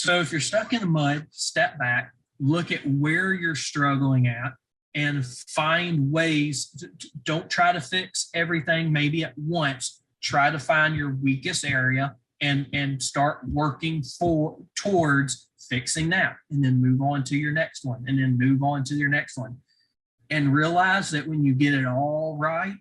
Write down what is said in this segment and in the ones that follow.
So if you're stuck in the mud, step back, look at where you're struggling at, and find ways. Don't try to fix everything maybe at once. Try to find your weakest area and start working towards fixing that, and then move on to your next one, and then move on to your next one. And realize that when you get it all right,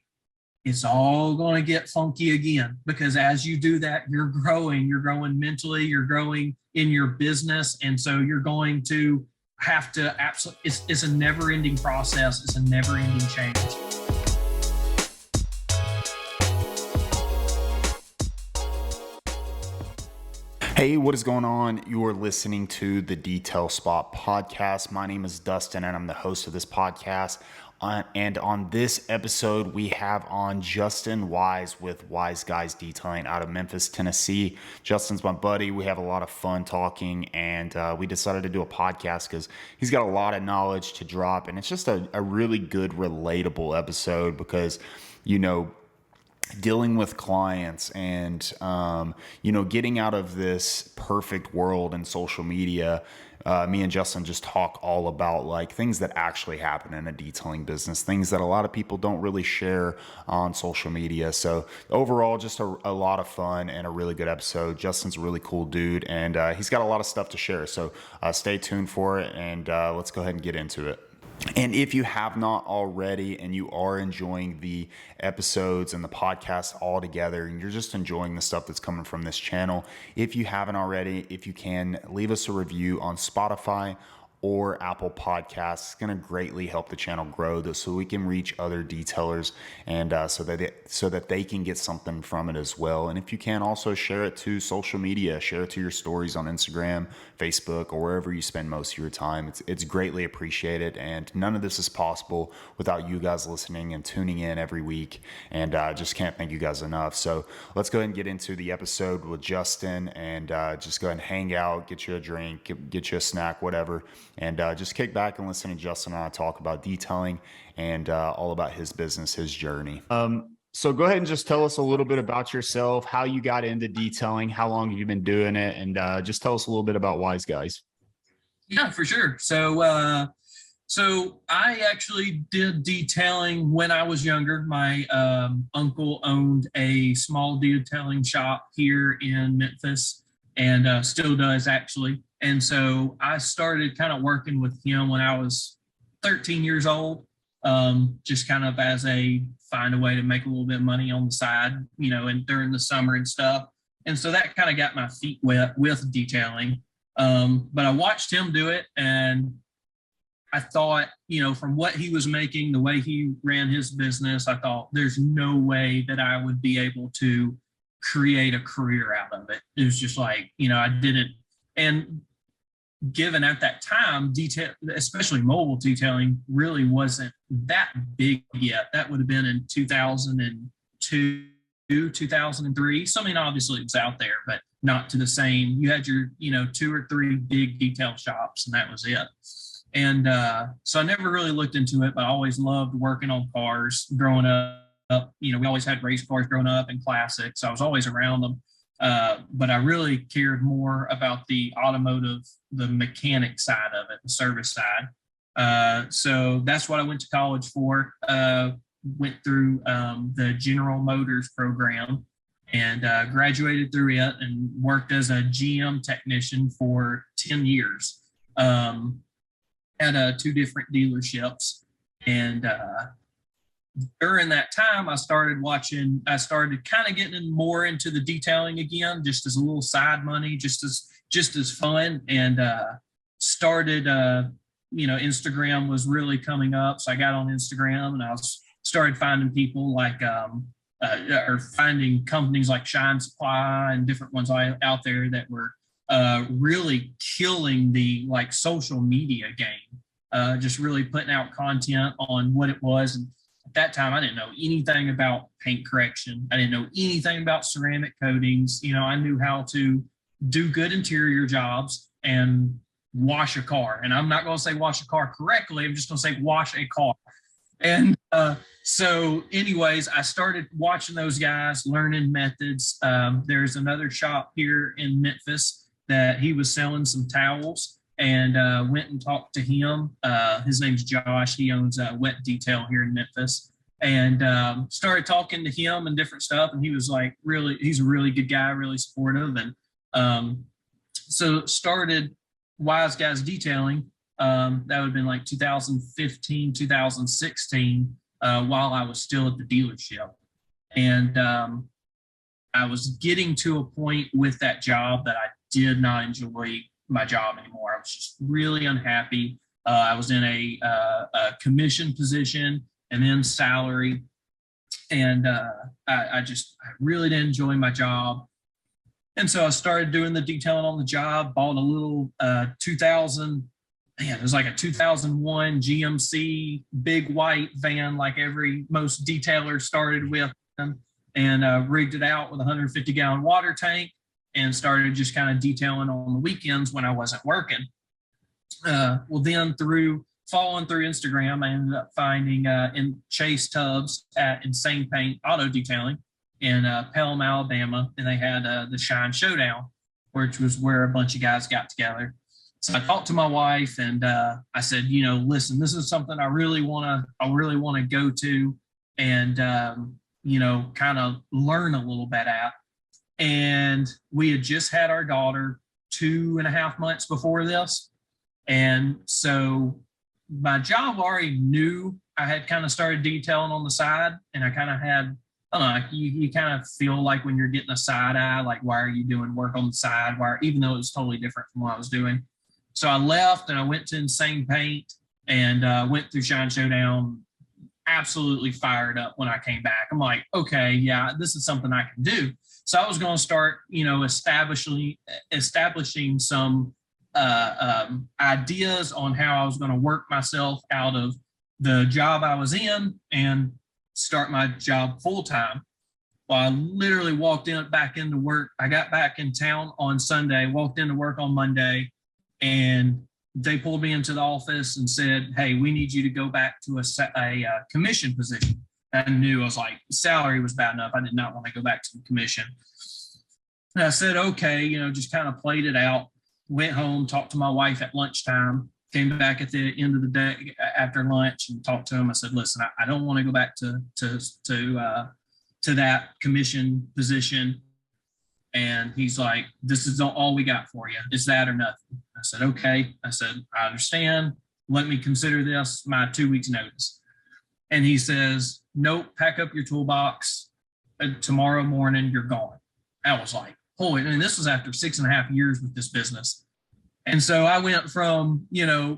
it's all going to get funky again, because as you do that, you're growing mentally, you're growing in your business. And so you're going to have to it's a never ending process. It's a never ending change. Hey, what is going on? You are listening to the Detail Spot podcast. My name is Dustin, and I'm the host of this podcast. And on this episode, we have on Justin Wise with Wise Guys Detailing out of Memphis, Tennessee. Justin's my buddy. We have a lot of fun talking, and we decided to do a podcast because he's got a lot of knowledge to drop. And it's just a really good, relatable episode because, dealing with clients and, getting out of this perfect world in social media. Me and Justin just talk all about like things that actually happen in a detailing business, things that a lot of people don't really share on social media. So overall, just a lot of fun and a really good episode. Justin's a really cool dude, and he's got a lot of stuff to share. So stay tuned for it, and let's go ahead and get into it. And if you have not already and you are enjoying the episodes and the podcast all together and you're just enjoying the stuff that's coming from this channel, if you haven't already, if you can, leave us a review on Spotify or Apple Podcasts. It's going to greatly help the channel grow so we can reach other detailers and so that they can get something from it as well. And if you can, also share it to social media, share it to your stories on Instagram, Facebook, or wherever you spend most of your time. It's greatly appreciated, and none of this is possible without you guys listening and tuning in every week, and I just can't thank you guys enough. So let's go ahead and get into the episode with Justin, and just go ahead and hang out, get you a drink, get you a snack, whatever. And just kick back and listen to Justin and I talk about detailing and all about his business, his journey. So go ahead and just tell us a little bit about yourself, how you got into detailing, how long you've been doing it, and just tell us a little bit about Wise Guys. Yeah, for sure. So I actually did detailing when I was younger. My uncle owned a small detailing shop here in Memphis, and still does actually. And so I started kind of working with him when I was 13 years old, just kind of as find a way to make a little bit of money on the side, and during the summer and stuff. And so that kind of got my feet wet with detailing. But I watched him do it, and I thought, from what he was making, the way he ran his business, I thought there's no way that I would be able to create a career out of it. It was just like, I didn't. And given at that time, detail, especially mobile detailing, really wasn't that big yet. That would have been in 2002, 2003. So, obviously it was out there, but not to the same. You had your, 2 or 3 big detail shops, and that was it. And so I never really looked into it, but I always loved working on cars growing up. We always had race cars growing up and classics. So I was always around them. But I really cared more about the automotive, the mechanic side of it, the service side. So that's what I went to college for. Went through the General Motors program and graduated through it and worked as a GM technician for 10 years at 2 different dealerships. And during that time, I started kind of getting more into the detailing again, just as a little side money, just as fun. And started, Instagram was really coming up. So I got on Instagram and I started finding people like, or finding companies like Shine Supply and different ones out there that were really killing the like social media game, just really putting out content on what it was. And at that time, I didn't know anything about paint correction. I didn't know anything about ceramic coatings. I knew how to do good interior jobs and wash a car. And I'm not going to say wash a car correctly. I'm just going to say wash a car. And so anyways, I started watching those guys, learning methods. There's another shop here in Memphis that he was selling some towels, and went and talked to him. His name's Josh. He owns a wet detail here in Memphis, and started talking to him and different stuff. And he was like, really, he's a really good guy, really supportive. And so started Wise Guys Detailing. That would have been like 2015, 2016, while I was still at the dealership. And I was getting to a point with that job that I did not enjoy my job anymore. I was just really unhappy. I was in a commission position and then salary. And I really didn't enjoy my job. And so I started doing the detailing on the job, bought a little 2000, man, it was like a 2001 GMC big white van, like most detailers started with, and rigged it out with a 150-gallon water tank and started just kind of detailing on the weekends when I wasn't working. Well, then following through Instagram, I ended up finding in Chase Tubbs at Insane Paint Auto Detailing in Pelham, Alabama, and they had the Shine Showdown, which was where a bunch of guys got together. So I talked to my wife, and I said, listen, this is something I really want to go to, and kind of learn a little bit at. And we had just had our daughter 2.5 months before this, and so my job already knew I had kind of started detailing on the side, and I kind of had, I don't know, you kind of feel like when you're getting a side eye, like, why are you doing work on the side? Even though it was totally different from what I was doing. So I left and I went to Insane Paint and went through Shine Showdown, absolutely fired up when I came back. I'm like, okay, yeah, this is something I can do. So I was going to start, establishing some ideas on how I was going to work myself out of the job I was in and start my job full time. Well, I literally walked back into work. I got back in town on Sunday, walked into work on Monday, and they pulled me into the office and said, hey, we need you to go back to a commission position. I knew, I was like, salary was bad enough. I did not want to go back to the commission. And I said, okay, just kind of played it out, went home, talked to my wife at lunchtime, came back at the end of the day after lunch and talked to him. I said, listen, I don't want to go back to that commission position. And he's like, this is all we got for you. It's that or nothing. I said, okay. I said, I understand. Let me consider this my 2 weeks notice. And he says, nope, pack up your toolbox. Tomorrow morning, you're gone. I was like, holy, and this was after 6.5 years with this business. And so I went from,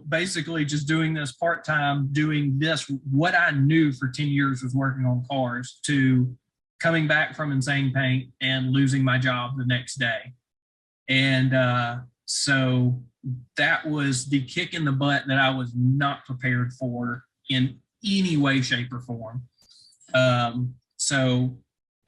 basically just doing this part-time, doing this, what I knew for 10 years was working on cars, to coming back from Insane Paint and losing my job the next day. And so that was the kick in the butt that I was not prepared for in any way, shape, or form. So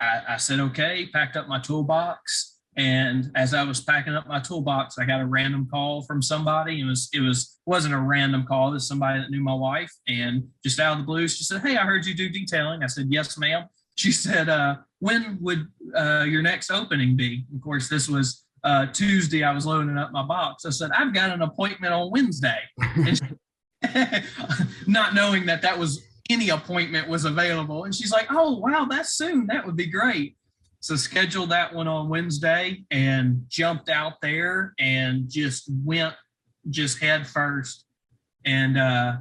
I said, okay, packed up my toolbox. And as I was packing up my toolbox, I got a random call from somebody. It wasn't a random call. It was somebody that knew my wife, and just out of the blue, she said, hey, I heard you do detailing. I said, yes, ma'am. She said, when would your next opening be? Of course, this was Tuesday. I was loading up my box. I said, I've got an appointment on Wednesday. Not knowing that was any appointment was available. And she's like, oh, wow, that's soon. That would be great. So scheduled that one on Wednesday and jumped out there and just went head first, and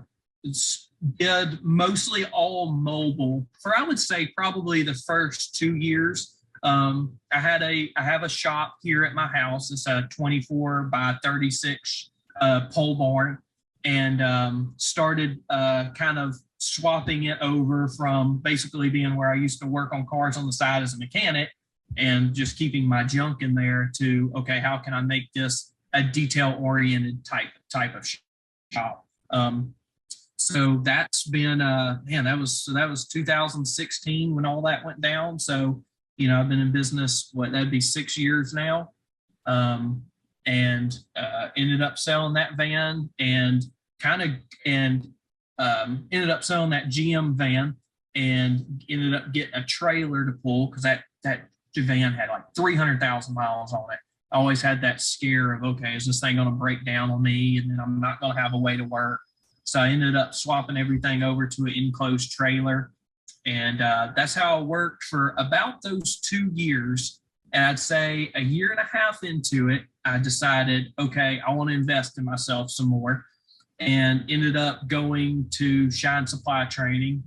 did mostly all mobile for, I would say, probably the first 2 years. I have a shop here at my house. It's a 24 by 36 pole barn, and started kind of swapping it over from basically being where I used to work on cars on the side as a mechanic and just keeping my junk in there to, okay, how can I make this a detail-oriented type of shop? So that's been, that was 2016 when all that went down. So, I've been in business, that'd be 6 years now. And ended up selling that van and ended up selling that GM van and ended up getting a trailer to pull, because that van had like 300,000 miles on it. I always had that scare of, okay, is this thing going to break down on me? And then I'm not going to have a way to work. So I ended up swapping everything over to an enclosed trailer. And that's how I worked for about those 2 years. And I'd say a year and a half into it, I decided, okay, I want to invest in myself some more, and ended up going to Shine Supply training.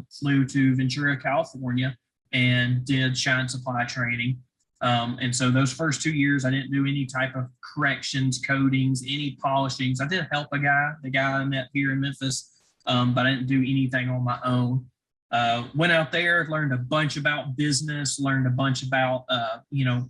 Flew to Ventura, California, and did Shine Supply training. And so those first 2 years, I didn't do any type of corrections, coatings, any polishings. I did help the guy I met here in Memphis, but I didn't do anything on my own. Went out there, learned a bunch about business, learned a bunch about, the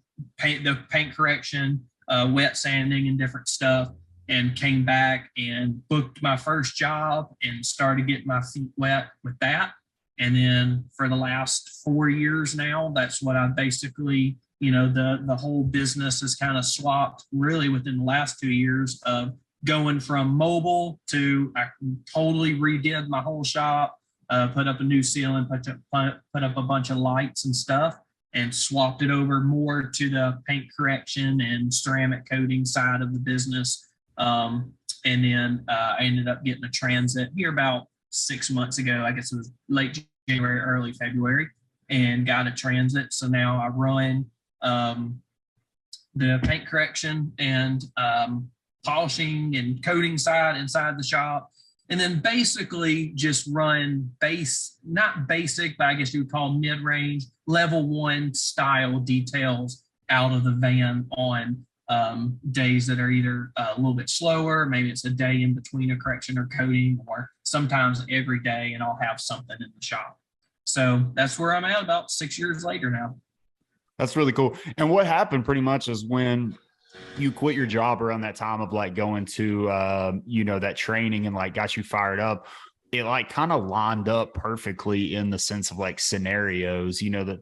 paint correction, wet sanding and different stuff, and came back and booked my first job and started getting my feet wet with that. And then for the last 4 years now, that's what I basically, the whole business has kind of swapped really within the last 2 years of going from mobile to I totally redid my whole shop, put up a new ceiling, put up a bunch of lights and stuff, and swapped it over more to the paint correction and ceramic coating side of the business. And then I ended up getting a transit here about 6 months ago. I guess it was late January, early February, and got a transit. So now I run the paint correction and polishing and coating side inside the shop. And then basically just run not basic, but I guess you would call mid-range, level 1 style details out of the van on days that are either a little bit slower, maybe it's a day in between a correction or coating, or sometimes every day, and I'll have something in the shop. So that's where I'm at about 6 years later now. That's really cool. And what happened pretty much is when you quit your job around that time of like going to, that training and like got you fired up, it like kind of lined up perfectly in the sense of like scenarios, the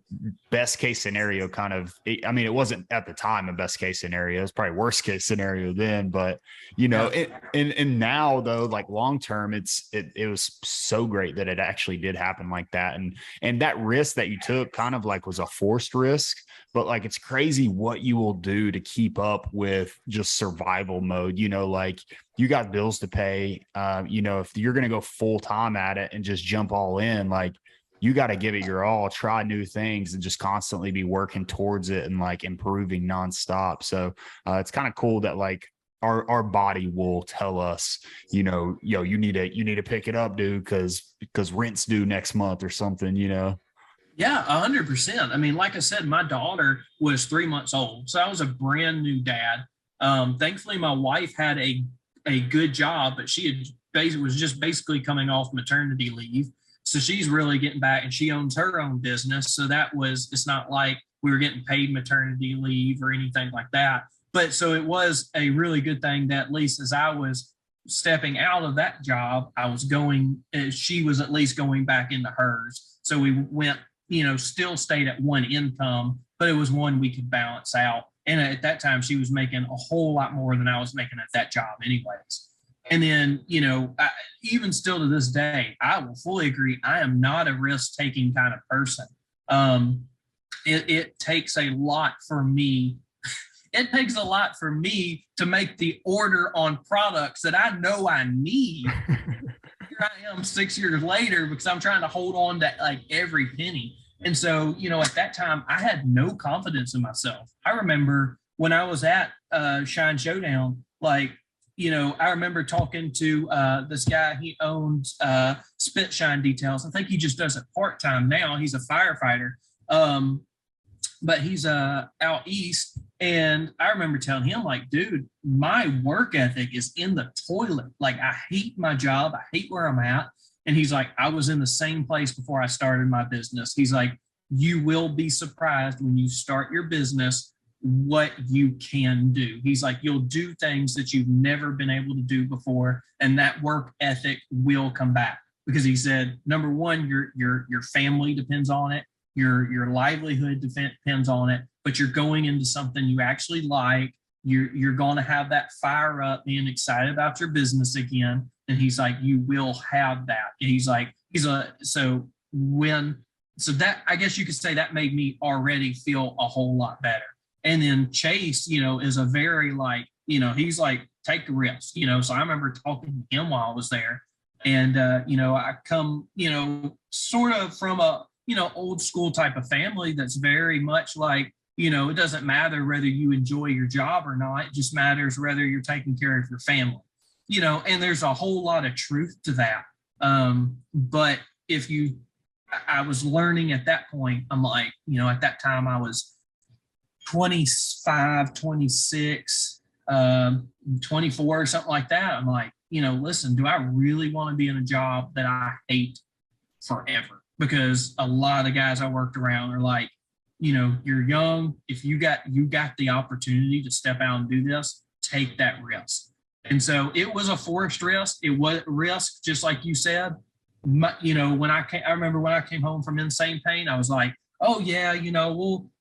best case scenario kind of, it wasn't at the time a best case scenario. It's probably worst case scenario then, but and now though, like long term, it was so great that it actually did happen like that. And that risk that you took kind of like was a forced risk, but like, it's crazy what you will do to keep up with just survival mode, like you got bills to pay. If you're going to go full time at it and just jump all in, like you got to give it your all, try new things, and just constantly be working towards it and like improving nonstop. So it's kind of cool that like our body will tell us, you need to pick it up, dude, because rent's due next month or something, Yeah, 100%. I mean, like I said, my daughter was 3 months old, so I was a brand new dad. Thankfully, my wife had a good job, but she was just basically coming off maternity leave. So she's really getting back, and she owns her own business. So it's not like we were getting paid maternity leave or anything like that. But so it was a really good thing that at least as I was stepping out of that job, she was at least going back into hers. So we went, still stayed at one income, but it was one we could balance out. And at that time, she was making a whole lot more than I was making at that job anyways. And then, even still to this day, I will fully agree, I am not a risk-taking kind of person. It takes a lot for me. It takes a lot for me to make the order on products that I know I need. Here I am 6 years later because I'm trying to hold on to like every penny. And so, at that time, I had no confidence in myself. I remember when I was at Shine Showdown, I remember talking to this guy. He owns Spit Shine Details. I think he just does it part-time now. He's a firefighter, but he's out east. And I remember telling him, like, dude, my work ethic is in the toilet. Like, I hate my job. I hate where I'm at. And he's like, I was in the same place before I started my business. He's like, you will be surprised when you start your business what you can do. He's like, you'll do things that you've never been able to do before, and that work ethic will come back. Because he said, number one, your family depends on it, your livelihood depends on it, but you're going into something you actually like. You're going to have that fire up, being excited about your business again. And he's like, you will have that. And he's like, so that, I guess you could say that made me already feel a whole lot better. And then Chase, is a very like, he's like, take the risk, So I remember talking to him while I was there. And, I come, sort of from a, old school type of family that's very much like, it doesn't matter whether you enjoy your job or not. It just matters whether you're taking care of your family, and there's a whole lot of truth to that. But I was learning at that point, I'm like, at that time I was 25, 26, 24 or something like that. I'm like, listen, do I really want to be in a job that I hate forever? Because a lot of guys I worked around are like, you're young. If you got the opportunity to step out and do this, take that risk. And so it was a forced risk. It was risk, just like you said. When I remember when I came home from Insane Pain, I was like, oh yeah,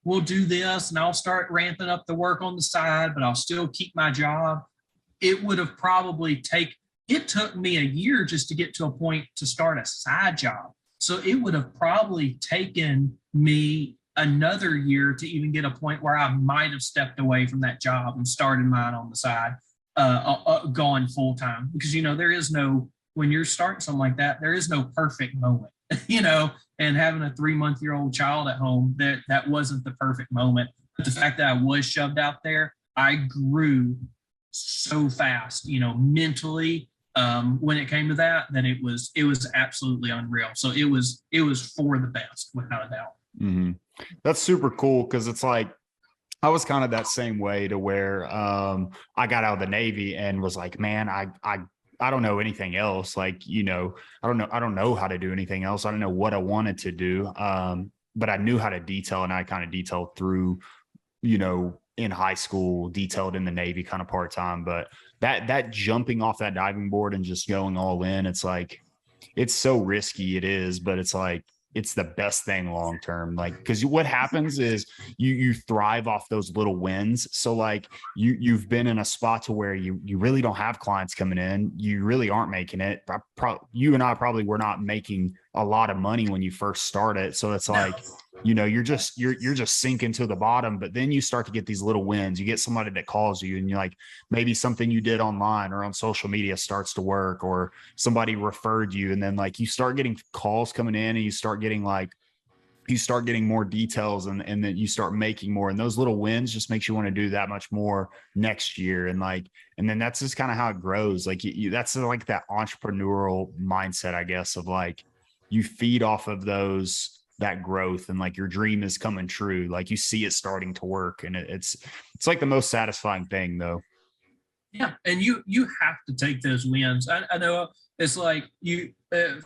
we'll do this, and I'll start ramping up the work on the side, but I'll still keep my job. It would have probably it took me a year just to get to a point to start a side job. So it would have probably taken me another year to even get a point where I might have stepped away from that job and started mine on the side, gone full time. Because, there is no, when you're starting something like that, there is no perfect moment, and having a 3-month-old child at home, that wasn't the perfect moment. But the fact that I was shoved out there, I grew so fast, mentally, when it came to that it was absolutely unreal. So it was for the best, without a doubt. Mm-hmm. That's super cool, because it's like I was kind of that same way, to where I got out of the Navy and was like, man, I don't know anything else. Like, I don't know how to do anything else. I don't know what I wanted to do. But I knew how to detail, and I kind of detailed through, in high school, detailed in the Navy kind of part-time. But that jumping off that diving board and just going all in, it's like, it's so risky. It is, but it's like, it's the best thing long term. Like, because what happens is you thrive off those little wins. So like you've been in a spot to where you really don't have clients coming in. You really aren't making it. You and I probably were not making a lot of money when you first started. So it's like, you're just sinking to the bottom. But then you start to get these little wins. You get somebody that calls you, and you're like, maybe something you did online or on social media starts to work, or somebody referred you. And then like you start getting calls coming in, and you start getting more details, and then you start making more. And those little wins just makes you want to do that much more next year. And then that's just kind of how it grows. Like that's like that entrepreneurial mindset, I guess, of like, you feed off of that growth, and like your dream is coming true. Like you see it starting to work, and it's like the most satisfying thing, though. Yeah. And you have to take those wins. I know it's like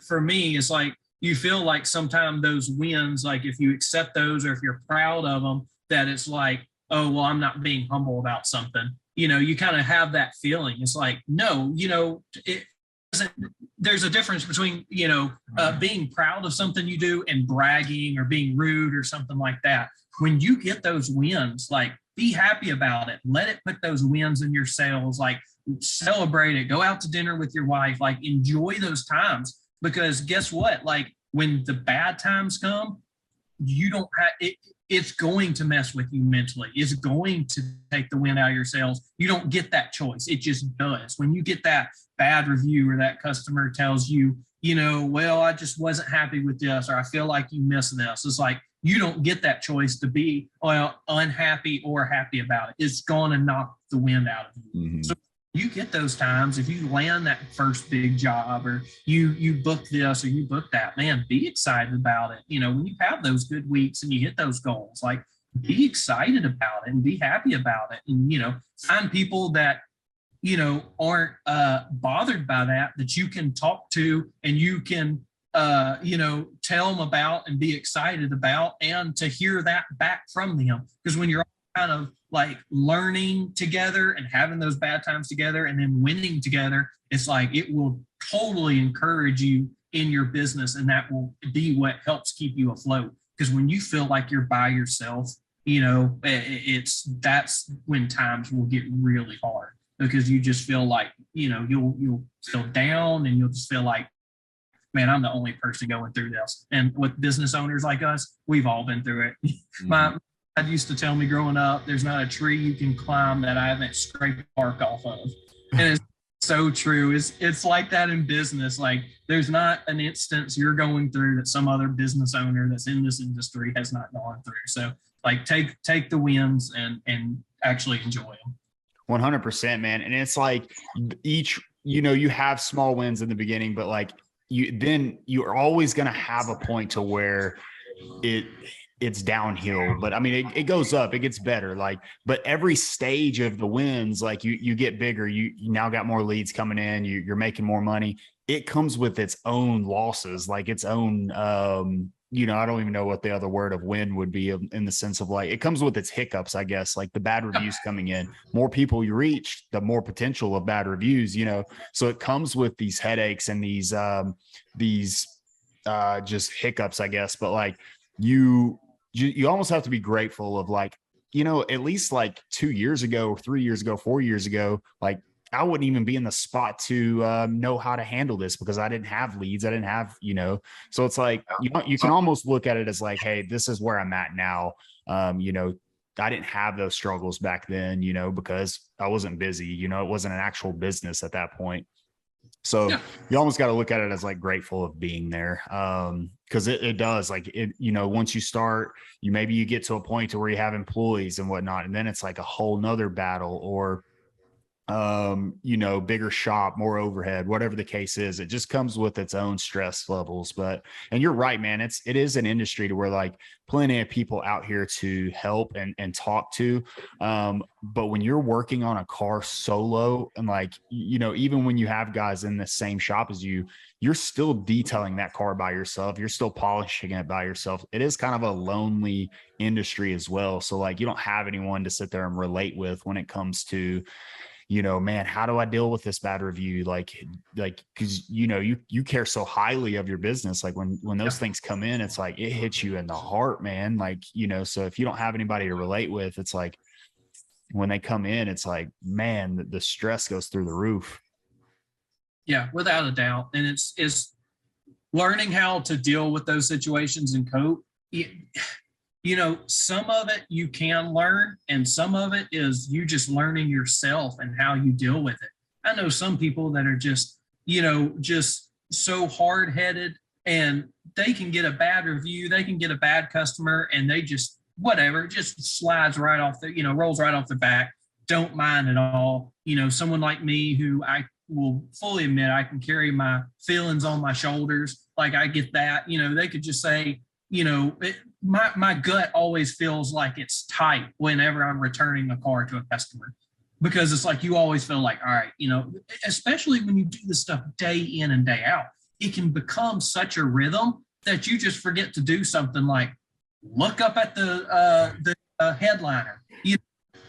for me, it's like, you feel like sometimes those wins, like if you accept those, or if you're proud of them, that it's like, oh, well, I'm not being humble about something. You kind of have that feeling. It's like, no, there's a difference between, being proud of something you do and bragging or being rude or something like that. When you get those wins, like, be happy about it. Let it put those wins in your sales, like celebrate it, go out to dinner with your wife, like enjoy those times. Because guess what? Like when the bad times come, you don't have it. It's going to mess with you mentally. It's going to take the wind out of your sales. You don't get that choice. It just does. When you get that bad review, or that customer tells you, well, I just wasn't happy with this, or I feel like you missed this. It's like, you don't get that choice to be, well, unhappy or happy about it. It's going to knock the wind out of you. Mm-hmm. So you get those times, if you land that first big job, or you book this or you book that, man, be excited about it. When you have those good weeks and you hit those goals, like, be excited about it and be happy about it. And, find people that, aren't bothered by that you can talk to, and you can, tell them about and be excited about, and to hear that back from them. Because when you're kind of like learning together and having those bad times together and then winning together, it's like, it will totally encourage you in your business, and that will be what helps keep you afloat. Because when you feel like you're by yourself, that's when times will get really hard, because you just feel like, you'll feel down, and you'll just feel like, man, I'm the only person going through this. And with business owners like us, we've all been through it. Mm-hmm. dad used to tell me growing up, there's not a tree you can climb that I haven't scraped bark off of. And it's so true. It's like that in business. Like there's not an instance you're going through that some other business owner that's in this industry has not gone through. So like take the wins and actually enjoy them. 100%, man. And it's like each, you have small wins in the beginning, but like you're always going to have a point to where it's downhill. But I mean, it goes up, it gets better. Like, but every stage of the wins, like you get bigger, you now got more leads coming in, you're making more money. It comes with its own losses, like its own, I don't even know what the other word of win would be in the sense of like, it comes with its hiccups, I guess, like the bad reviews coming in, more people you reach, the more potential of bad reviews, so it comes with these headaches and these just hiccups, I guess. But like you almost have to be grateful of like, at least like 2 years ago, 3 years ago, 4 years ago, like I wouldn't even be in the spot to know how to handle this because I didn't have leads. I didn't have, so it's like, you can almost look at it as like, hey, this is where I'm at now. I didn't have those struggles back then, because I wasn't busy, it wasn't an actual business at that point. So yeah, you almost got to look at it as like grateful of being there. Cause it does like it, once you start, maybe you get to a point to where you have employees and whatnot, and then it's like a whole nother battle, or bigger shop, more overhead, whatever the case is. It just comes with its own stress levels. And you're right, man, it is an industry to where like plenty of people out here to help and talk to. But when you're working on a car solo and like, even when you have guys in the same shop as you're still detailing that car by yourself. You're still polishing it by yourself. It is kind of a lonely industry as well. So like, you don't have anyone to sit there and relate with when it comes to, man, how do I deal with this bad review? Like, cause you care so highly of your business. Like when those things come in, it's like, it hits you in the heart, man. Like, so if you don't have anybody to relate with, it's like when they come in, it's like, man, the stress goes through the roof. Yeah, without a doubt. And it's learning how to deal with those situations and cope. Some of it you can learn, and some of it is you just learning yourself and how you deal with it. I know some people that are just so hard-headed, and they can get a bad review, they can get a bad customer, and they just slides right off rolls right off the back, don't mind at all. Someone like me, who I will fully admit I can carry my feelings on my shoulders. Like I get that, they could just say, my gut always feels like it's tight whenever I'm returning a car to a customer, because it's like you always feel like, all right, especially when you do this stuff day in and day out, it can become such a rhythm that you just forget to do something like look up at the headliner,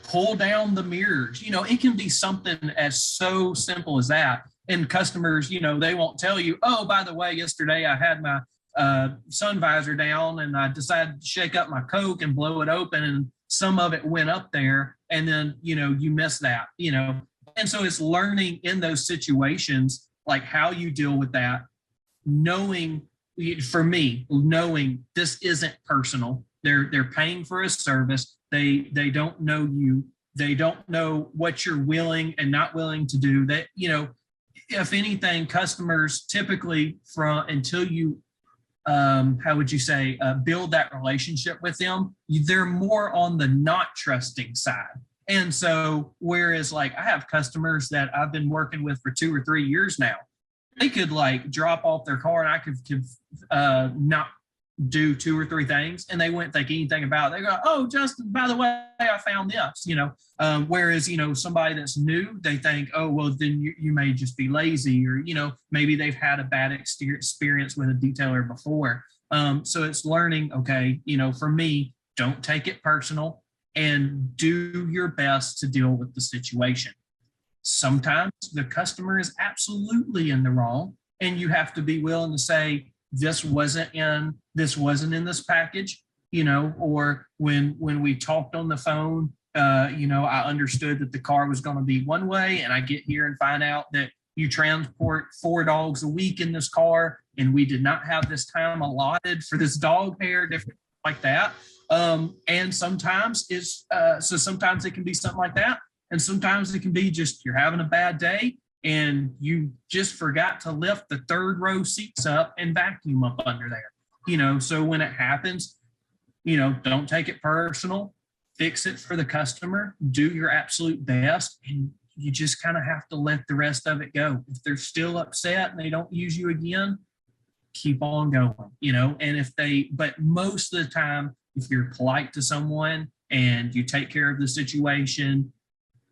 pull down the mirrors. It can be something as so simple as that. And customers, they won't tell you, oh, by the way, yesterday I had my sun visor down and I decided to shake up my Coke and blow it open, and some of it went up there, and then you miss that, and so it's learning in those situations like how you deal with that, knowing this isn't personal. They're paying for a service. They don't know you. They don't know what you're willing and not willing to do. That if anything, customers typically until you how would you say, build that relationship with them, they're more on the not trusting side. And so, whereas like I have customers that I've been working with for 2 or 3 years now, they could like drop off their car and I could not do 2 or 3 things, and they wouldn't think anything about it. They go, oh, Justin, by the way, I found this, whereas, somebody that's new, they think, oh, well, then you may just be lazy, or, maybe they've had a bad experience with a detailer before. So it's learning, okay, for me, don't take it personal and do your best to deal with the situation. Sometimes the customer is absolutely in the wrong, and you have to be willing to say, this wasn't in this package, or when we talked on the phone, I understood that the car was going to be one way, and I get here and find out that you transport 4 dogs a week in this car, and we did not have this time allotted for this dog hair, different like that. And sometimes sometimes it can be something like that. And sometimes it can be just you're having a bad day and you just forgot to lift the third row seats up and vacuum up under there. So when it happens, don't take it personal, fix it for the customer, do your absolute best, and you just kind of have to let the rest of it go. If they're still upset and they don't use you again, keep on going, but most of the time, if you're polite to someone and you take care of the situation,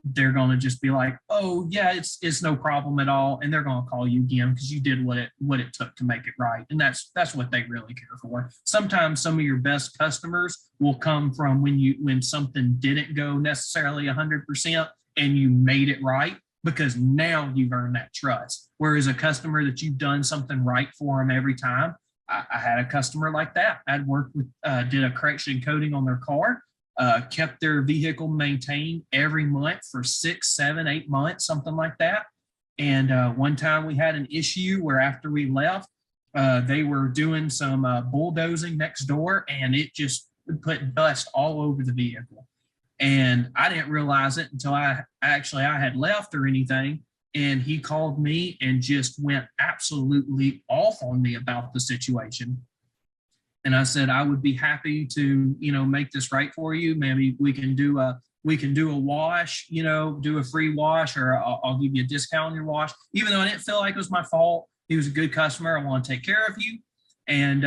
they're going to just be like, oh yeah, it's no problem at all. And they're going to call you again because you did what it took to make it right. And that's what they really care for. Sometimes some of your best customers will come from when something didn't go necessarily 100% and you made it right, because now you've earned that trust. Whereas a customer that you've done something right for them every time, I had a customer like that. I'd worked with, did a correction coating on their car, kept their vehicle maintained every month for 6, 7, 8 months, something like that. And one time we had an issue where after we left, they were doing some bulldozing next door, and it just put dust all over the vehicle. And I didn't realize it until I had left or anything. And he called me and just went absolutely off on me about the situation. And I said, I would be happy to, make this right for you. Maybe we can do a wash, do a free wash, or I'll give you a discount on your wash. Even though I didn't feel like it was my fault, he was a good customer. I want to take care of you. And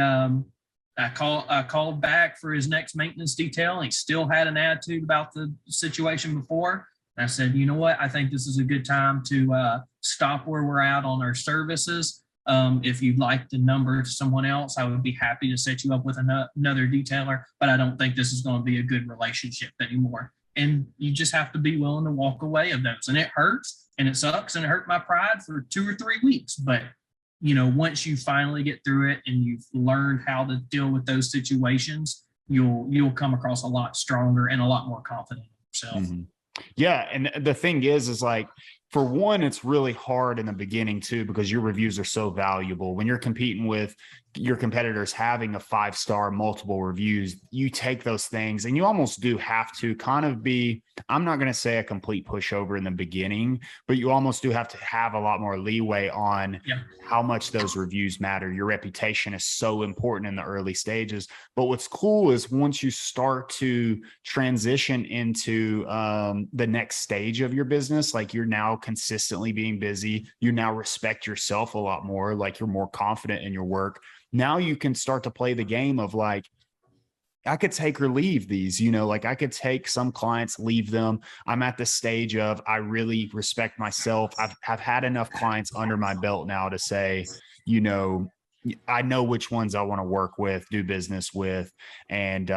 I called back for his next maintenance detail. And he still had an attitude about the situation before. And I said, you know what? I think this is a good time to stop where we're at on our services. If you'd like the number to someone else, I would be happy to set you up with another detailer, but I don't think this is going to be a good relationship anymore. And you just have to be willing to walk away of those. And it hurts and it sucks and it hurt my pride for 2 or 3 weeks. But, once you finally get through it and you've learned how to deal with those situations, you'll come across a lot stronger and a lot more confident in yourself. Mm-hmm. Yeah. And the thing is like, for one, it's really hard in the beginning too, because your reviews are so valuable. When you're competing with your competitors having a 5-star multiple reviews, you take those things and you almost do have to kind of be, I'm not going to say a complete pushover in the beginning, but you almost do have to have a lot more leeway on how much those reviews matter. Your reputation is so important in the early stages. But what's cool is once you start to transition into the next stage of your business, like you're now consistently being busy, you now respect yourself a lot more, like you're more confident in your work. Now you can start to play the game of like, I could take or leave these, like I could take some clients, leave them. I'm at the stage of, I really respect myself. I've had enough clients under my belt now to say, I know which ones I want to work with, do business with. And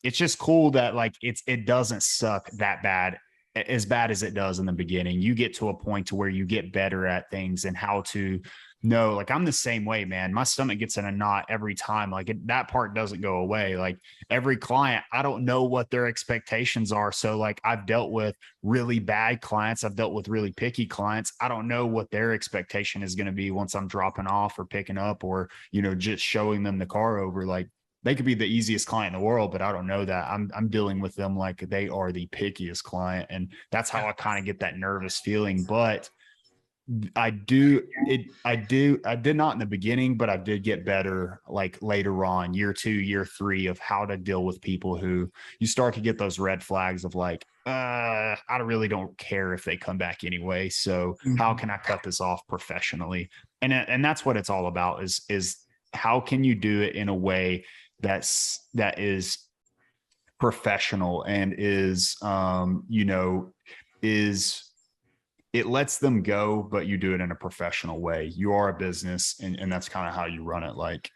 it's just cool that like, it doesn't suck that bad, as bad as it does in the beginning. You get to a point to where you get better at things and how to know, like I'm the same way, man. My stomach gets in a knot every time. Like that part doesn't go away. Like every client, I don't know what their expectations are. So like I've dealt with really bad clients. I've dealt with really picky clients. I don't know what their expectation is going to be once I'm dropping off or picking up or, just showing them the car over. Like they could be the easiest client in the world, but I don't know that. I'm dealing with them like they are the pickiest client. And that's how I kind of get that nervous feeling. But I did not in the beginning, but I did get better like later on, year 2, year 3, of how to deal with people who you start to get those red flags of like, I really don't care if they come back anyway. So how can I cut this off professionally? And that's what it's all about is how can you do it in a way that is professional and is, it lets them go, but you do it in a professional way. You are a business and that's kind of how you run it. Like,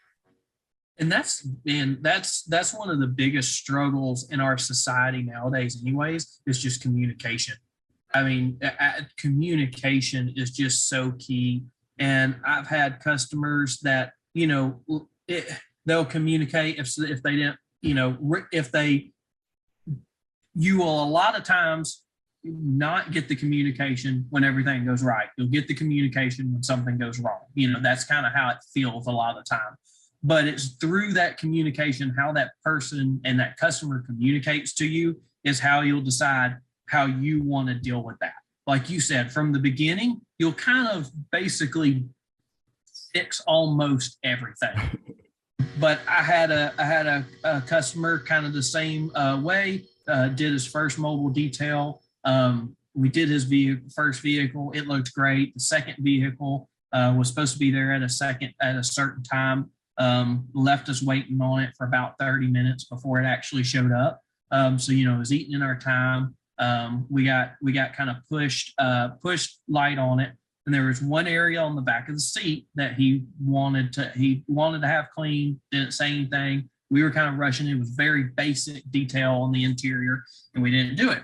and that's one of the biggest struggles in our society nowadays anyways, is just communication. I mean, communication is just so key. And I've had customers that, they'll communicate if they didn't, you will a lot of times not get the communication when everything goes right. You'll get the communication when something goes wrong. That's kind of how it feels a lot of the time. but it's through that communication, how that person and that customer communicates to you is how you'll decide how you want to deal with that. Like you said, from the beginning, you'll kind of basically fix almost everything. But I had a customer kind of the same way, did his first mobile detail. We did his first vehicle. It looked great. The second vehicle was supposed to be there at a certain time. Left us waiting on it for about 30 minutes before it actually showed up. So, you know, it was eating in our time. We got kind of pushed light on it. And there was one area on the back of the seat that he wanted to have clean, didn't say anything. We were kind of rushing. It was very basic detail on the interior, and we didn't do it.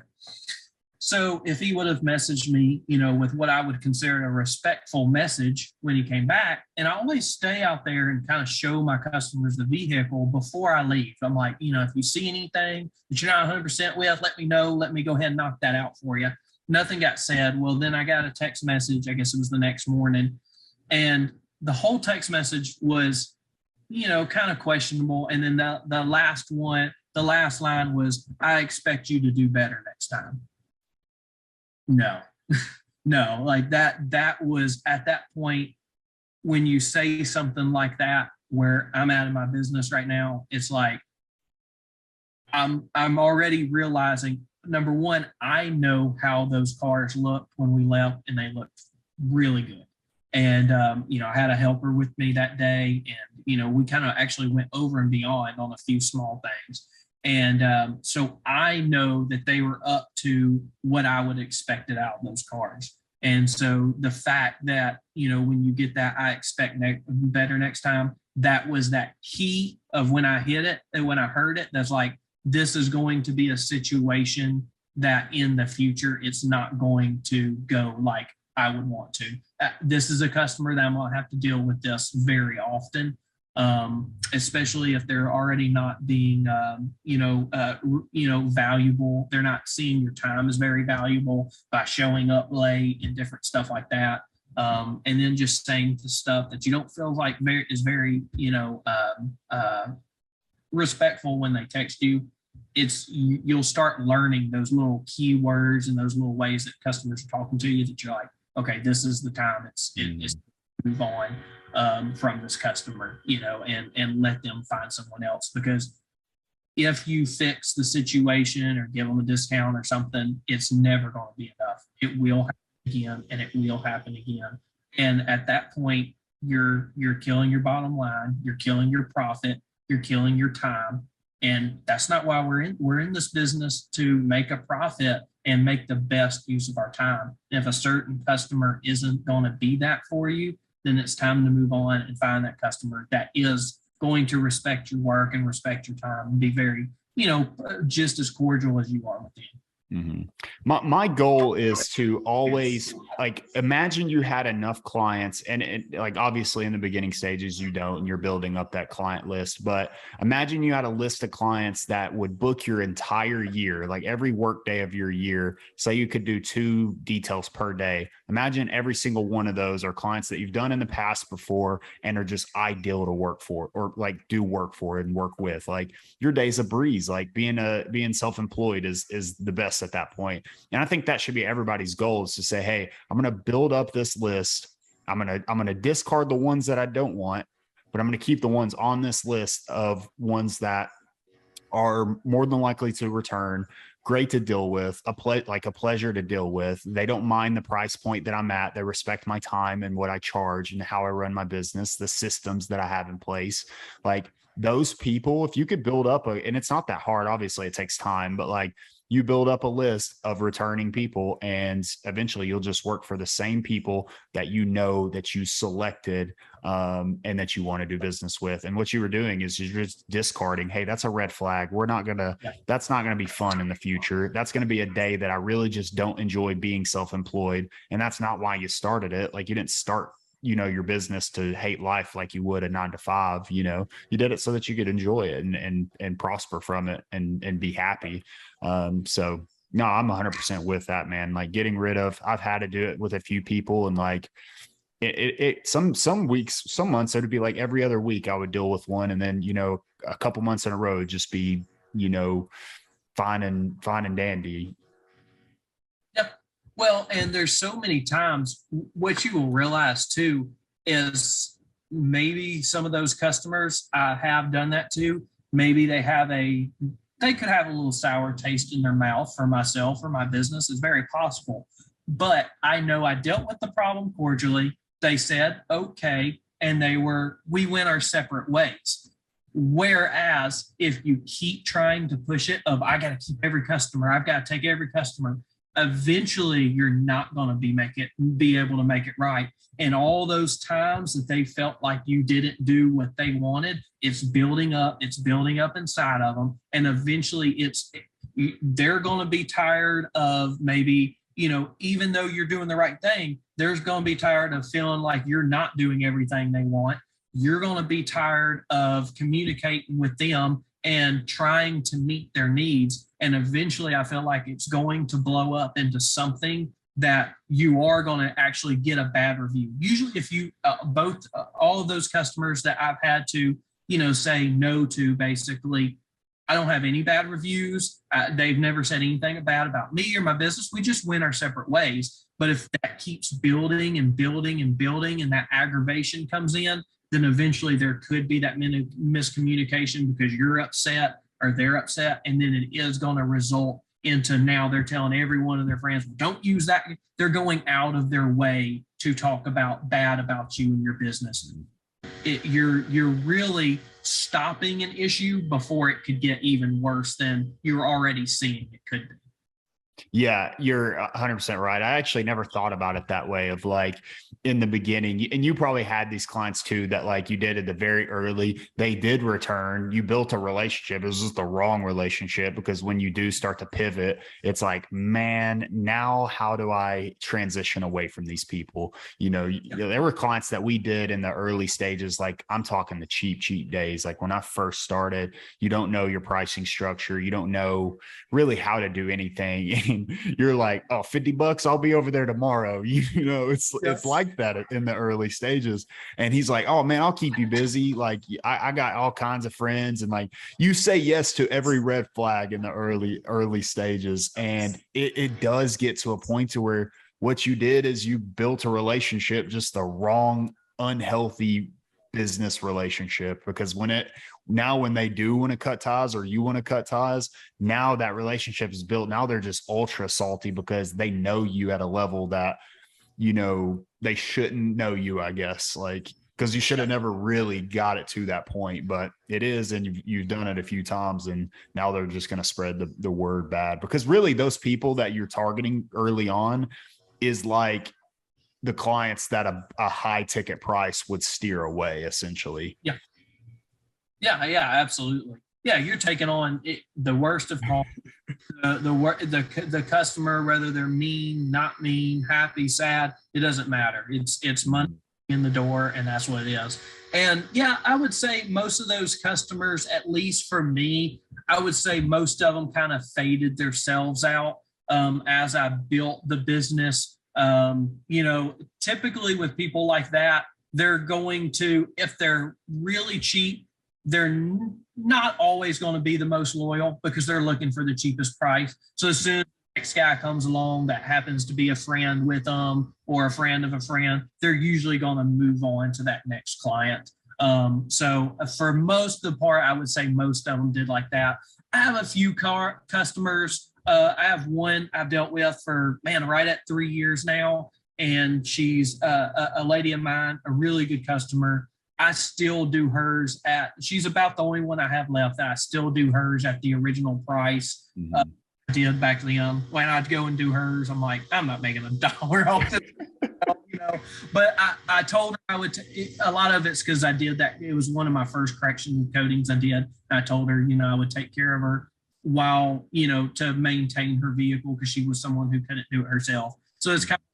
So if he would have messaged me, you know, with what I would consider a respectful message when he came back, and I always stay out there and kind of show my customers the vehicle before I leave. I'm like, you know, if you see anything that you're not 100% with, let me know. Let me go ahead and knock that out for you. Nothing got said. Well, then I got a text message. I guess it was the next morning. And the whole text message was, you know, kind of questionable. And then the last line was, I expect you to do better next time. No, no, like that was at that point when you say something like that, where I'm out of my business right now, it's like, I'm already realizing, number one, I know how those cars looked when we left, and they looked really good. And, you know, I had a helper with me that day, and, you know, we kind of actually went over and beyond on a few small things. And so I know that they were up to what I would expect it out of those cars. And so the fact that, you know, when you get that, I expect better next time, that was that key of when I hit it and when I heard it, that's like, this is going to be a situation that in the future, it's not going to go like I would want to. This is a customer that I'm going to have to deal with this very often. Especially if they're already not being, valuable. They're not seeing your time as very valuable by showing up late and different stuff like that. And then just saying the stuff that you don't feel like is very, respectful when they text you. You'll start learning those little keywords and those little ways that customers are talking to you that you're like, okay, this is the time. It's move on from this customer, you know, and let them find someone else. Because if you fix the situation or give them a discount or something, it's never going to be enough. It will happen again, and it will happen again. And at that point, you're killing your bottom line, you're killing your profit, you're killing your time. And that's not why we're in this business, to make a profit and make the best use of our time. And if a certain customer isn't going to be that for you, then it's time to move on and find that customer that is going to respect your work and respect your time and be very, just as cordial as you are with them. Mm-hmm. My goal is to always, like, imagine you had enough clients, and like, obviously in the beginning stages you don't, and you're building up that client list, but imagine you had a list of clients that would book your entire year, like every work day of your year. Say you could do 2 details per day. Imagine every single one of those are clients that you've done in the past before and are just ideal to work for, or like do work for and work with. Like, your day's a breeze. Like, being self-employed is the best at that point. And I think that should be everybody's goal, is to say, hey, I'm going to build up this list. I'm going to discard the ones that I don't want, but I'm going to keep the ones on this list of ones that are more than likely to return, great to deal with, a pleasure to deal with. They don't mind the price point that I'm at. They respect my time and what I charge and how I run my business, the systems that I have in place. Like, those people, if you could build up and it's not that hard, obviously it takes time, but like, you build up a list of returning people, and eventually you'll just work for the same people that you know that you selected and that you want to do business with. And what you were doing is you're just discarding, hey, that's a red flag. That's not going to be fun in the future. That's going to be a day that I really just don't enjoy being self-employed. And that's not why you started it. Like, you didn't start your business to hate life like you would a 9-to-5. You did it so that you could enjoy it and prosper from it and be happy. So no, I'm 100% with that, man. Like, getting rid of, I've had to do it with a few people, and like, Some weeks, some months it'd be like every other week I would deal with one, and then a couple months in a row it'd just be fine and dandy. Yep. Well, and there's so many times what you will realize too is maybe some of those customers I have done that to. Maybe they could have a little sour taste in their mouth for myself or my business. It's very possible. But I know I dealt with the problem cordially. They said, okay, and we went our separate ways. Whereas if you keep trying to push it of I got to keep every customer, I've got to take every customer, eventually you're not going to be able to make it right. And all those times that they felt like you didn't do what they wanted, it's building up inside of them. And eventually they're going to be tired of maybe, even though you're doing the right thing, there's going to be tired of feeling like you're not doing everything they want. You're going to be tired of communicating with them and trying to meet their needs. And eventually I feel like it's going to blow up into something that you are going to actually get a bad review. Usually if you all of those customers that I've had to, say no to, basically, I don't have any bad reviews. They've never said anything bad about me or my business. We just went our separate ways. But if that keeps building and building and building and that aggravation comes in, then eventually there could be that miscommunication because you're upset or they're upset. And then it is going to result into now they're telling every one of their friends, don't use that. They're going out of their way to talk bad about you and your business. You're really stopping an issue before it could get even worse than you're already seeing it could be. Yeah, you're 100% right. I actually never thought about it that way of like in the beginning. And you probably had these clients too that like you did at the very early, they did return, you built a relationship. It was just the wrong relationship because when you do start to pivot, it's like, man, now how do I transition away from these people? There were clients that we did in the early stages, like I'm talking the cheap days. Like when I first started, you don't know your pricing structure. You don't know really how to do anything. You're like, oh, $50, I'll be over there tomorrow. It's like that in the early stages. And he's like, oh man, I'll keep you busy. Like I got all kinds of friends. And like you say yes to every red flag in the early stages. And it does get to a point to where what you did is you built a relationship, just the wrong, unhealthy business relationship. Because when they do want to cut ties or you want to cut ties, now that relationship is built. Now they're just ultra salty because they know you at a level that, they shouldn't know you, I guess, like, because you should have never really got it to that point, but it is. And you've done it a few times and now they're just going to spread the word bad because really those people that you're targeting early on is like the clients that a high ticket price would steer away essentially. Yeah. Yeah, absolutely. Yeah, you're taking on the worst of all. The customer, whether they're mean, not mean, happy, sad, it doesn't matter. It's money in the door, and that's what it is. And yeah, I would say most of those customers, at least for me, I would say most of them kind of faded themselves out as I built the business. Typically with people like that, they're going to, if they're really cheap, they're not always going to be the most loyal because they're looking for the cheapest price. So as soon as the next guy comes along that happens to be a friend with them or a friend of a friend, they're usually going to move on to that next client. So for most of the part, I would say most of them did like that. I have a few customers. I have one I've dealt with for, right at 3 years now. And she's a lady of mine, a really good customer. I still do hers she's about the only one I have left that I still do hers at the original price. I did back then. When I'd go and do hers, I'm like, I'm not making $1 off this. But I told her I would, a lot of it's because I did that. It was one of my first correction coatings I did. I told her, I would take care of her while, to maintain her vehicle because she was someone who couldn't do it herself. So it's kind of,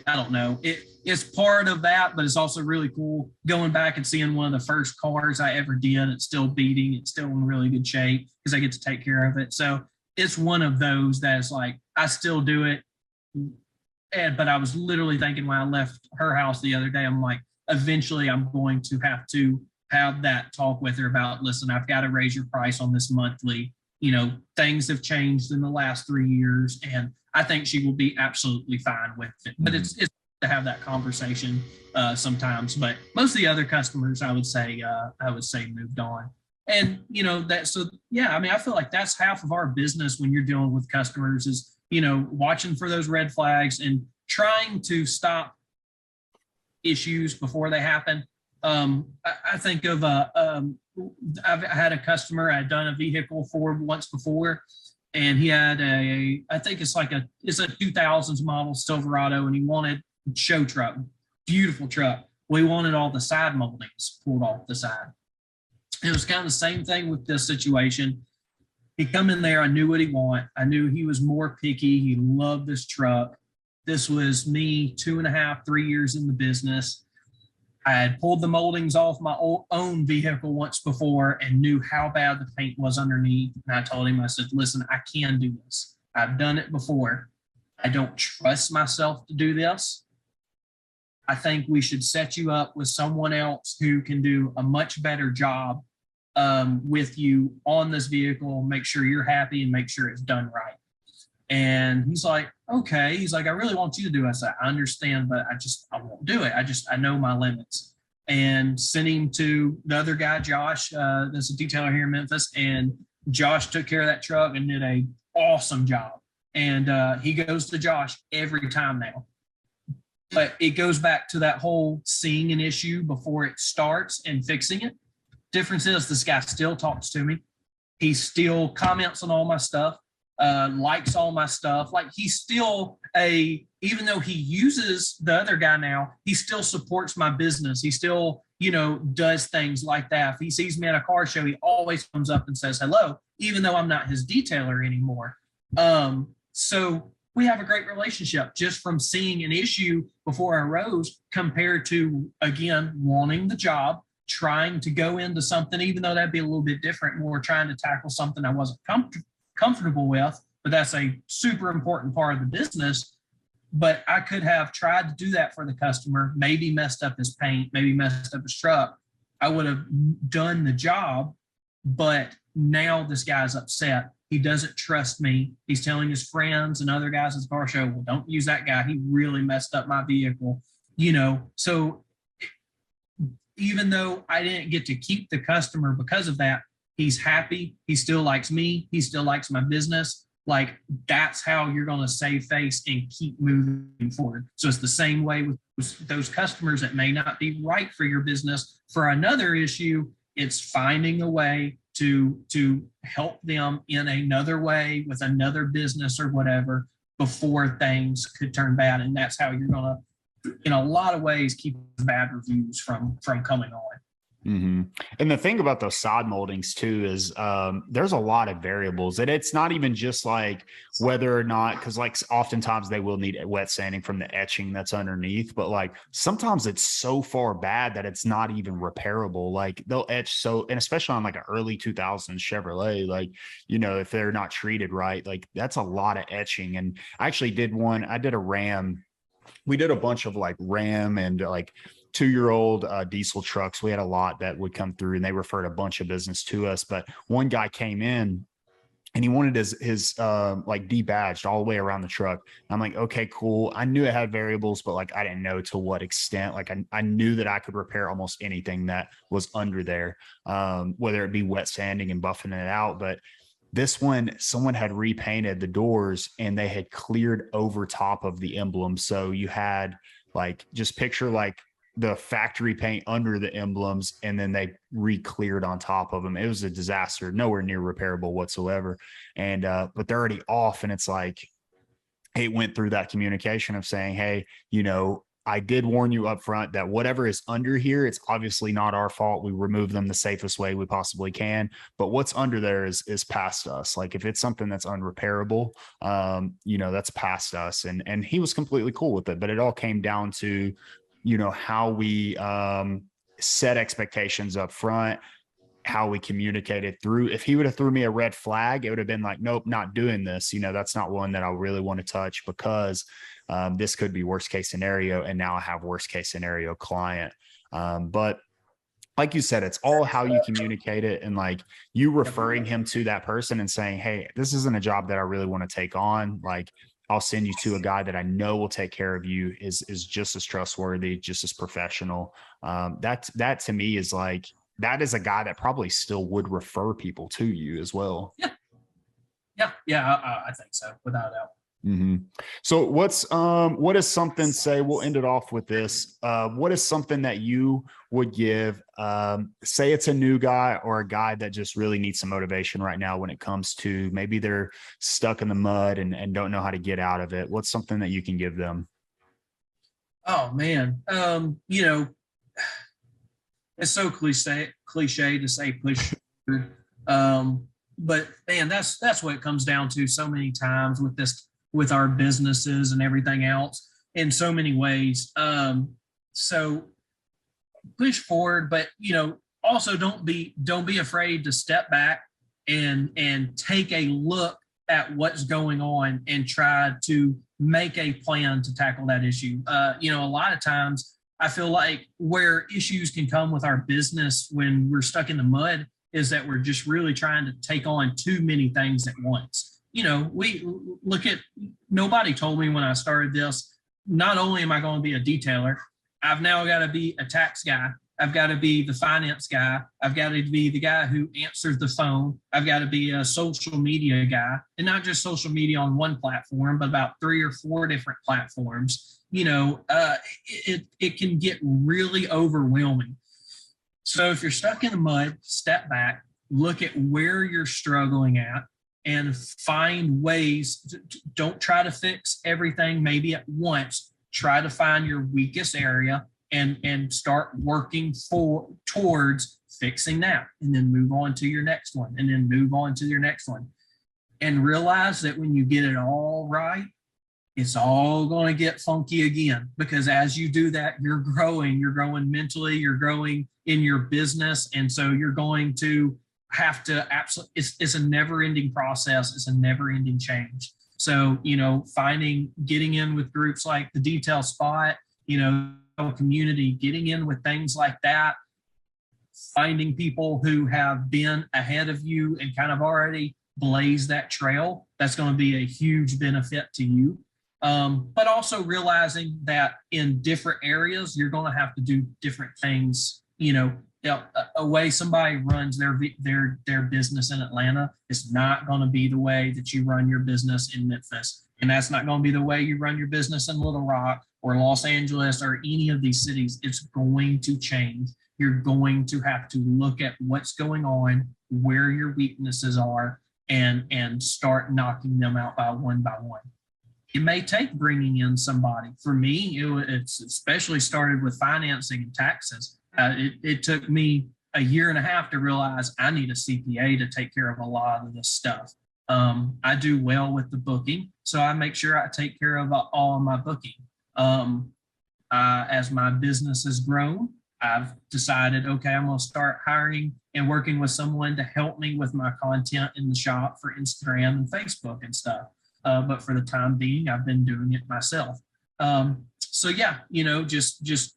I don't know. It's part of that, but it's also really cool going back and seeing one of the first cars I ever did. It's still beating. It's still in really good shape because I get to take care of it. So it's one of those that's like, I still do it but I was literally thinking when I left her house the other day, I'm like, eventually I'm going to have that talk with her about, listen, I've got to raise your price on this monthly. You know, things have changed in the last 3 years, and I think she will be absolutely fine with it. But it's to have that conversation sometimes. But most of the other customers, I would say moved on. And you know that, so yeah, I mean, I feel like that's half of our business when you're dealing with customers is, you know, watching for those red flags and trying to stop issues before they happen. I think of I've had a customer I'd done a vehicle for once before, and he had I think it's a 2000s model Silverado, and he wanted show truck, beautiful truck. We wanted all the side moldings pulled off the side. It was kind of the same thing with this situation. He come in there, I knew what he wanted. I knew he was more picky. He loved this truck. This was me 2.5, 3 years in the business. I had pulled the moldings off my own vehicle once before and knew how bad the paint was underneath. And I told him, I said, listen, I can do this. I've done it before. I don't trust myself to do this. I think we should set you up with someone else who can do a much better job with you on this vehicle, make sure you're happy and make sure it's done right. And he's like, okay. He's like, I really want you to do it. I said, I understand, but I won't do it. I know my limits. And sent him to the other guy, Josh, that's a detailer here in Memphis. And Josh took care of that truck and did a awesome job. And he goes to Josh every time now. But it goes back to that whole seeing an issue before it starts and fixing it. Difference is this guy still talks to me. He still comments on all my stuff, likes all my stuff. Like he's still even though he uses the other guy now, he still supports my business. He still, you know, does things like that. If he sees me at a car show, he always comes up and says hello, even though I'm not his detailer anymore. So we have a great relationship just from seeing an issue before it arose compared to, again, wanting the job, trying to go into something, even though that'd be a little bit different, more trying to tackle something I wasn't comfortable with, but that's a super important part of the business. But I could have tried to do that for the customer, maybe messed up his paint, maybe messed up his truck. I would have done the job, but now this guy's upset. He doesn't trust me. He's telling his friends and other guys at the car show, well, don't use that guy. He really messed up my vehicle, you know? So even though I didn't get to keep the customer because of that, he's happy. He still likes me. He still likes my business. Like that's how you're going to save face and keep moving forward. So it's the same way with those customers that may not be right for your business. For another issue, it's finding a way to help them in another way with another business or whatever before things could turn bad. And that's how you're going to, in a lot of ways, keep bad reviews from coming on. Mm-hmm. And the thing about those sod moldings too is there's a lot of variables, and it's not even just like whether or not, because like oftentimes they will need wet sanding from the etching that's underneath, but like sometimes it's so far bad that it's not even repairable. Like they'll etch so, and especially on like an early 2000s Chevrolet, like, you know, if they're not treated right, like that's a lot of etching. And I actually I did a Ram. We did a bunch of like Ram and like 2-year-old diesel trucks. We had a lot that would come through and they referred a bunch of business to us. But one guy came in and he wanted his like debadged all the way around the truck. I'm like, okay, cool. I knew it had variables, but like I didn't know to what extent. Like I knew that I could repair almost anything that was under there, whether it be wet sanding and buffing it out. But this one, someone had repainted the doors and they had cleared over top of the emblem. So you had like, just picture like the factory paint under the emblems, and then they re-cleared on top of them. It was a disaster, nowhere near repairable whatsoever. And but they're already off, and it's like it went through that communication of saying, hey, you know, I did warn you up front that whatever is under here, it's obviously not our fault. We remove them the safest way we possibly can, but what's under there is past us. Like if it's something that's unrepairable, you know, that's past us. And he was completely cool with it, but it all came down to, you know, how we set expectations up front, how we communicated through. If he would have threw me a red flag, it would have been like, nope, not doing this. You know, that's not one that I really want to touch, because This could be worst case scenario. And now I have worst case scenario client. But like you said, it's all how you communicate it, and like you referring him to that person and saying, hey, this isn't a job that I really want to take on. Like, I'll send you to a guy that I know will take care of you, is just as trustworthy, just as professional. That to me is like, that is a guy that probably still would refer people to you as well. Yeah, I think so, without a doubt. Mm-hmm. So what is something, say, we'll end it off with this. What is something that you would give, say it's a new guy or a guy that just really needs some motivation right now when it comes to maybe they're stuck in the mud and don't know how to get out of it? What's something that you can give them? Oh man. It's so cliche to say push. But man, that's what it comes down to so many times with our businesses and everything else in so many ways. So push forward, but also don't be afraid to step back and take a look at what's going on and try to make a plan to tackle that issue. A lot of times I feel like where issues can come with our business when we're stuck in the mud is that we're just really trying to take on too many things at once. We look at, nobody told me when I started this, not only am I going to be a detailer, I've now got to be a tax guy. I've got to be the finance guy. I've got to be the guy who answers the phone. I've got to be a social media guy, and not just social media on one platform, but about 3 or 4 different platforms. It can get really overwhelming. So if you're stuck in the mud, step back, look at where you're struggling at, and find ways. Don't try to fix everything maybe at once. Try to find your weakest area and start working towards fixing that, and then move on to your next one, and then move on to your next one. And realize that when you get it all right, it's all going to get funky again, because as you do that, you're growing mentally, you're growing in your business. And so you're going to have to absolutely, it's a never ending process. It's a never ending change. So, getting in with groups like the Detail Spot, community, getting in with things like that, finding people who have been ahead of you and kind of already blazed that trail, that's going to be a huge benefit to you. But also realizing that in different areas, you're going to have to do different things. A way somebody runs their business in Atlanta is not going to be the way that you run your business in Memphis. And that's not going to be the way you run your business in Little Rock or Los Angeles or any of these cities. It's going to change. You're going to have to look at what's going on, where your weaknesses are, and start knocking them out by one. It may take bringing in somebody. For me, it's especially started with financing and taxes. It took me a year and a half to realize I need a CPA to take care of a lot of this stuff. I do well with the booking, so I make sure I take care of all of my booking. As my business has grown, I've decided, okay, I'm going to start hiring and working with someone to help me with my content in the shop for Instagram and Facebook and stuff. But for the time being, I've been doing it myself. So yeah, just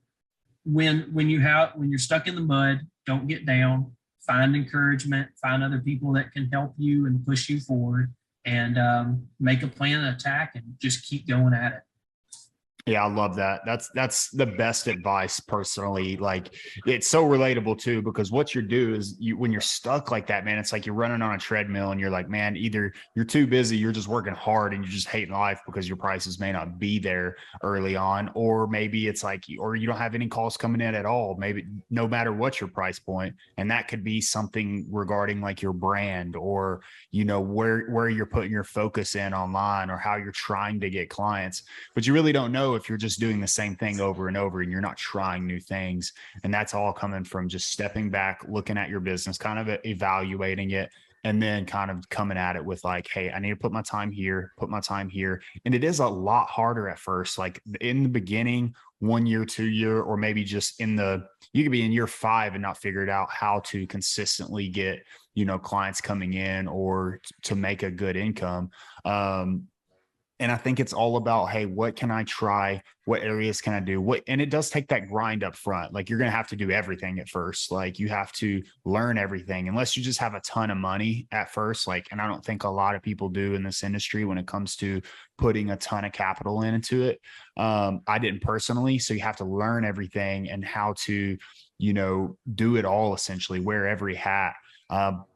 when you're stuck in the mud, don't get down, find encouragement, find other people that can help you and push you forward, and make a plan of attack and just keep going at it. Yeah, I love that. That's the best advice personally. Like, it's so relatable too, because what you do is when you're stuck like that, man, it's like you're running on a treadmill and you're like, man, either you're too busy, you're just working hard and you're just hating life because your prices may not be there early on, or maybe it's like, or you don't have any calls coming in at all, maybe no matter what your price point. And that could be something regarding like your brand, or, where you're putting your focus in online, or how you're trying to get clients, but you really don't know if you're just doing the same thing over and over and you're not trying new things. And that's all coming from just stepping back, looking at your business, kind of evaluating it, and then kind of coming at it with like, hey, I need to put my time here. And it is a lot harder at first. Like in the beginning, 1 year, 2 year, or maybe just you could be in year 5 and not figured out how to consistently get, clients coming in or to make a good income. And I think it's all about, hey, what can I try? What areas can I do? And it does take that grind up front. Like you're going to have to do everything at first. Like you have to learn everything unless you just have a ton of money at first. Like, and I don't think a lot of people do in this industry when it comes to putting a ton of capital into it. I didn't personally. So you have to learn everything and how to, do it all, essentially wear every hat.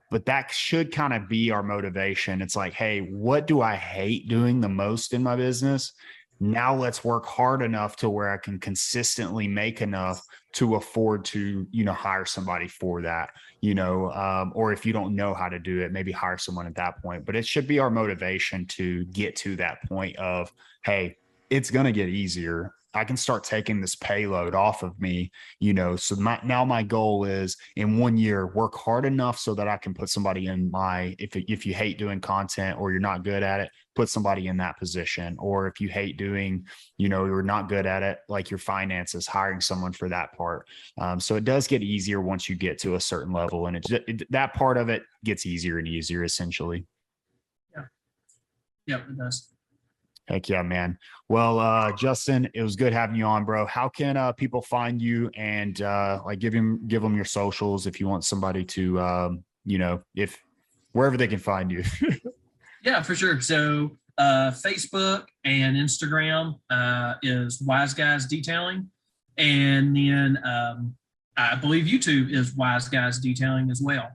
But that should kind of be our motivation. It's like, hey, what do I hate doing the most in my business? Now let's work hard enough to where I can consistently make enough to afford to, hire somebody for that, or if you don't know how to do it, maybe hire someone at that point. But it should be our motivation to get to that point of, hey, it's going to get easier. I can start taking this payload off of me, so now my goal is in 1 year, work hard enough so that I can put somebody in if you hate doing content or you're not good at it, put somebody in that position. Or if you hate doing, you're not good at it, like your finances, hiring someone for that part. So it does get easier once you get to a certain level, and that part of it gets easier and easier, essentially. Yeah, it does. Heck yeah, man. Well, Justin, it was good having you on, bro. How can people find you and like give them your socials if you want somebody to if wherever they can find you. Yeah, for sure. So Facebook and Instagram is Wise Guys Detailing, and then I believe YouTube is Wise Guys Detailing as well.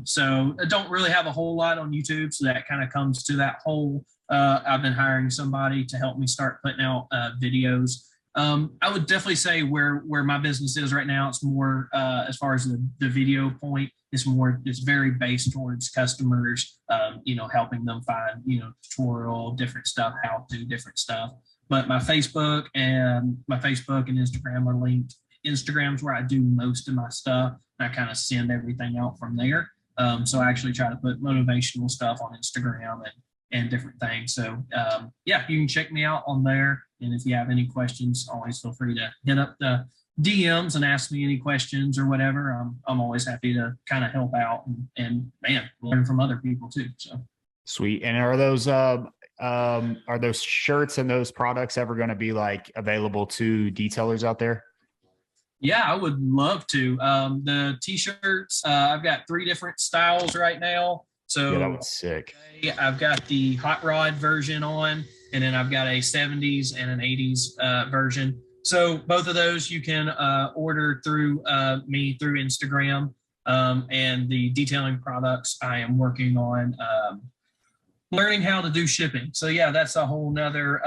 So I don't really have a whole lot on YouTube, so that kind of comes to that whole. I've been hiring somebody to help me start putting out videos. I would definitely say where my business is right now, it's more as far as the video point, it's very based towards customers, helping them find, tutorial, different stuff, how to different stuff. But my Facebook and Instagram are linked. Instagram's where I do most of my stuff. And I kind of send everything out from there. So I actually try to put motivational stuff on Instagram and different things. So yeah, you can check me out on there. And if you have any questions, always feel free to hit up the DMs and ask me any questions or whatever. I'm always happy to kind of help out and man, learn from other people too. So sweet. And are those shirts and those products ever going to be like available to detailers out there? Yeah, I would love to. The t-shirts, I've got 3 different styles right now. So yeah, that was sick. I've got the hot rod version on, and then I've got a 70s and an 80s version. So both of those you can order through me through Instagram. And the detailing products I am working on learning how to do shipping. So yeah, that's a whole nother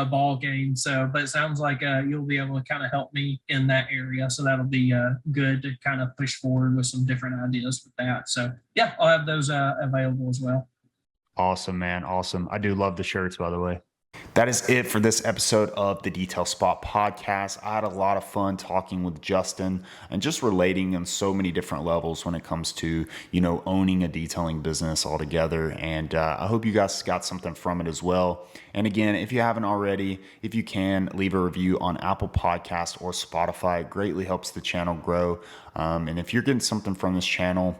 ball game. So, but it sounds like you'll be able to kind of help me in that area. So that'll be good to kind of push forward with some different ideas with that. So yeah, I'll have those available as well. Awesome, man. Awesome. I do love the shirts, by the way. That is it for this episode of the Detail Spot podcast. I had a lot of fun talking with Justin and just relating on so many different levels when it comes to, owning a detailing business altogether. And I hope you guys got something from it as well. And again, if you haven't already, if you can leave a review on Apple Podcast or Spotify, it greatly helps the channel grow. And if you're getting something from this channel,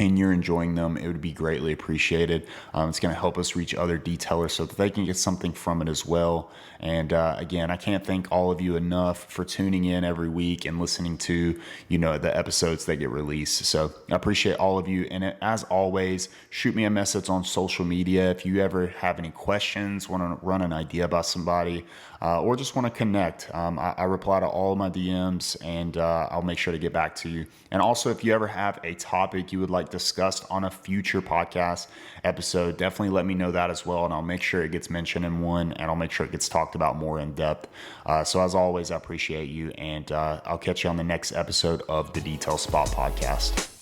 and you're enjoying them, it would be greatly appreciated. It's going to help us reach other detailers so that they can get something from it as well. And again, I can't thank all of you enough for tuning in every week and listening to, the episodes that get released. So I appreciate all of you. And as always, shoot me a message on social media if you ever have any questions, want to run an idea about somebody, or just want to connect. I reply to all of my DMs, and I'll make sure to get back to you. And also, if you ever have a topic you would like discussed on a future podcast episode, definitely let me know that as well, and I'll make sure it gets mentioned in one, and I'll make sure it gets talked about more in depth. So as always, I appreciate you, and I'll catch you on the next episode of the Detail Spot podcast.